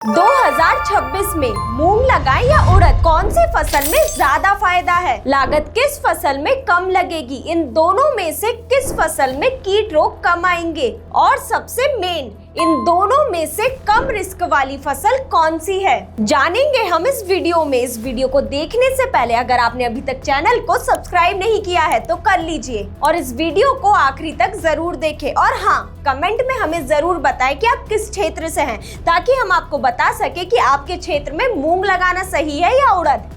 2026 में मूंग लगाएं या उड़द, कौन सी फसल में ज्यादा फायदा है? लागत किस फसल में कम लगेगी? इन दोनों में से किस फसल में कीट रोग कम आएंगे? और सबसे मेन, इन दोनों में से कम रिस्क वाली फसल कौन सी है, जानेंगे हम इस वीडियो में। इस वीडियो को देखने से पहले अगर आपने अभी तक चैनल को सब्सक्राइब नहीं किया है तो कर लीजिए और इस वीडियो को आखिरी तक जरूर देखें। और हाँ, कमेंट में हमें जरूर बताएं कि आप किस क्षेत्र से हैं, ताकि हम आपको बता सके कि आपके क्षेत्र में मूंग लगाना सही है या उड़द।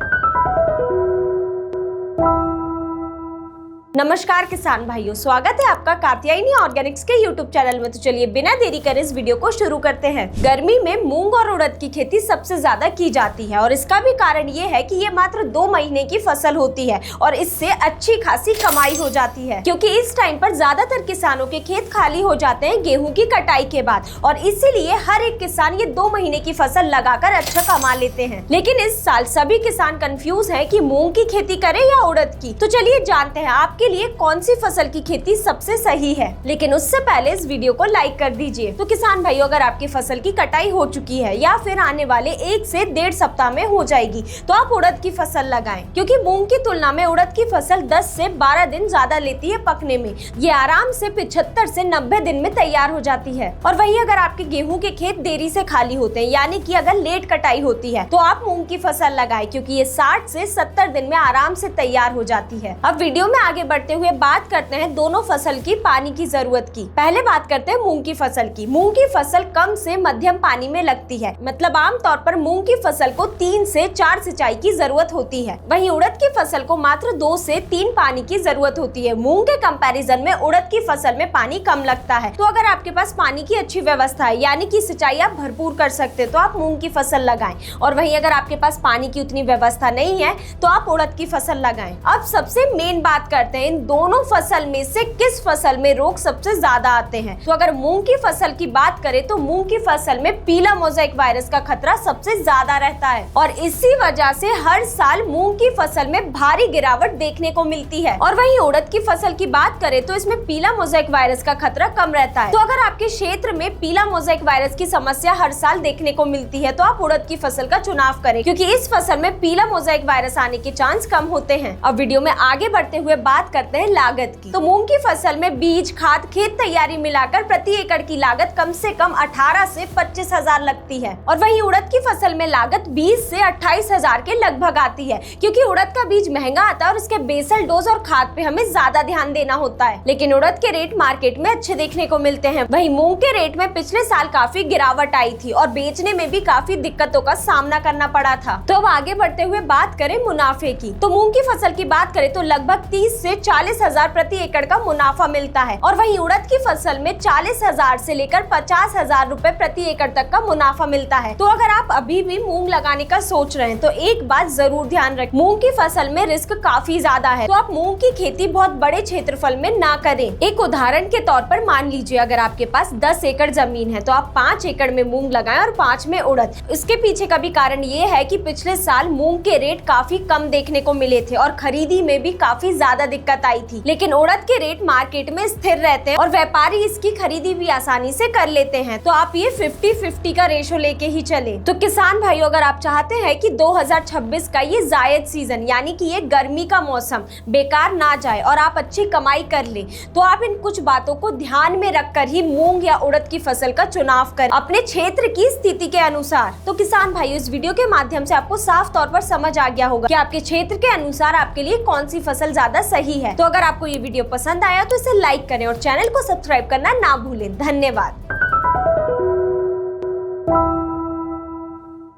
नमस्कार किसान भाइयों, स्वागत है आपका कात्यायनी ऑर्गेनिक्स के यूट्यूब चैनल में। तो चलिए बिना देरी करे इस वीडियो को शुरू करते हैं। गर्मी में मूंग और उड़द की खेती सबसे ज्यादा की जाती है और इसका भी कारण ये है कि ये मात्र 2 महीने की फसल होती है और इससे अच्छी खासी कमाई हो जाती है, क्योंकि इस टाइम पर ज्यादातर किसानों के खेत खाली हो जाते हैं गेहूं की कटाई के बाद, और इसीलिए हर एक किसान ये 2 महीने की फसल लगाकर अच्छा कमा लेते हैं। लेकिन इस साल सभी किसान कंफ्यूज है कि मूंग की खेती करें या उड़द की। तो चलिए जानते हैं आपके लिए कौन सी फसल की खेती सबसे सही है। लेकिन उससे पहले इस वीडियो को लाइक कर दीजिए। तो किसान भाइयों, अगर आपकी फसल की कटाई हो चुकी है या फिर आने वाले 1 से 1.5 सप्ताह में हो जाएगी तो आप उड़द की फसल लगाएं, क्योंकि मूंग की तुलना में उड़द की फसल 10 से 12 दिन ज्यादा लेती है पकने में। ये आराम से 75 से 90 दिन में तैयार हो जाती है। और वहीं अगर आपके गेहूं के खेत देरी से खाली होते हैं, यानी कि अगर लेट कटाई होती है, तो आप मूंग की फसल लगाएं, क्योंकि ये 60 से 70 दिन में आराम से तैयार हो जाती है। अब वीडियो में आगे बढ़ते हुए बात करते हैं दोनों फसल की पानी की जरूरत की। पहले बात करते हैं मूंग की फसल की। मूंग की फसल कम से मध्यम पानी में लगती है, मतलब आमतौर पर मूंग की फसल को 3 से 4 सिंचाई की जरूरत होती है। वहीं उड़द की फसल को मात्र 2 से 3 पानी की जरूरत होती है। मूंग के कंपैरिजन में उड़द की फसल में पानी कम लगता है। तो अगर आपके पास पानी की अच्छी व्यवस्था है, यानी कि सिंचाई आप भरपूर कर सकते, तो आप मूंग की फसल लगाएं। और वहीं अगर आपके पास पानी की उतनी व्यवस्था नहीं है तो आप उड़द की फसल लगाएं। अब सबसे मेन बात करते हैं इन दोनों फसल में से किस फसल में रोग सबसे ज्यादा आते हैं। तो अगर मूंग की फसल की बात करें तो मूंग की फसल में पीला मोज़ेक वायरस का खतरा सबसे ज्यादा रहता है और इसी वजह से हर साल मूंग की फसल में भारी गिरावट देखने को मिलती है। और वहीं उड़द की फसल की बात करें तो इसमें पीला मोज़ेक वायरस का खतरा कम रहता है। तो अगर आपके क्षेत्र में पीला मोज़ेक वायरस की समस्या हर साल देखने को मिलती है तो आप उड़द की फसल का चुनाव करें, क्योंकि इस फसल में पीला मोज़ेक वायरस आने के चांस कम होते हैं। अब वीडियो में आगे बढ़ते हुए बात करते हैं लागत की। तो मूंग की फसल में बीज, खाद, खेत तैयारी मिलाकर प्रति एकड़ की लागत कम से कम 18 से 25 हजार लगती है। और वहीं उड़द की फसल में लागत 20 से 28 हजार के लगभग आती है, क्योंकि उड़द का बीज महंगा आता है और उसके बेसल डोज और खाद पे हमें ज्यादा ध्यान देना होता है। लेकिन उड़द के रेट मार्केट में अच्छे देखने को मिलते हैं। वहीं मूंग के रेट में पिछले साल काफी गिरावट आई थी और बेचने में भी काफी दिक्कतों का सामना करना पड़ा था। तो अब आगे बढ़ते हुए बात करें मुनाफे की। तो मूंग की फसल की बात करें तो लगभग 30 से 40 हजार प्रति एकड़ का मुनाफा मिलता है। और वहीं उड़द की फसल में 40 हजार से लेकर 50 हजार रुपए प्रति एकड़ तक का मुनाफा मिलता है। तो अगर आप अभी भी मूंग लगाने का सोच रहे हैं तो एक बात जरूर ध्यान रखें, मूंग की फसल में रिस्क काफी ज्यादा है, तो आप मूंग की खेती बहुत बड़े क्षेत्रफल में ना करें। एक उदाहरण के तौर पर मान लीजिए अगर आपके पास 10 एकड़ जमीन है तो आप 5 एकड़ में मूंग लगाएं और 5 में उड़द। इसके पीछे का भी कारण ये है कि पिछले साल मूंग के रेट काफी कम देखने को मिले थे और खरीदी में भी काफी ज्यादा दिक्कत आई थी। लेकिन उड़द के रेट मार्केट में स्थिर रहते हैं और व्यापारी इसकी खरीदी भी आसानी से कर लेते हैं। तो आप ये 50-50 का रेशो लेके ही चले। तो किसान भाइयों, अगर आप चाहते हैं कि 2026 का ये जायद सीजन, यानी कि ये गर्मी का मौसम बेकार ना जाए और आप अच्छी कमाई कर ले, तो आप इन कुछ बातों को ध्यान में रखकर ही मूंग या उड़द की फसल का चुनाव करें अपने क्षेत्र की स्थिति के अनुसार। तो किसान भाइयों, इस वीडियो के माध्यम से आपको साफ तौर पर समझ आ गया होगा कि आपके क्षेत्र के अनुसार आपके लिए कौन सी फसल ज्यादा सही है। तो अगर आपको ये वीडियो पसंद आया तो इसे लाइक करें और चैनल को सब्सक्राइब करना ना भूलें। धन्यवाद।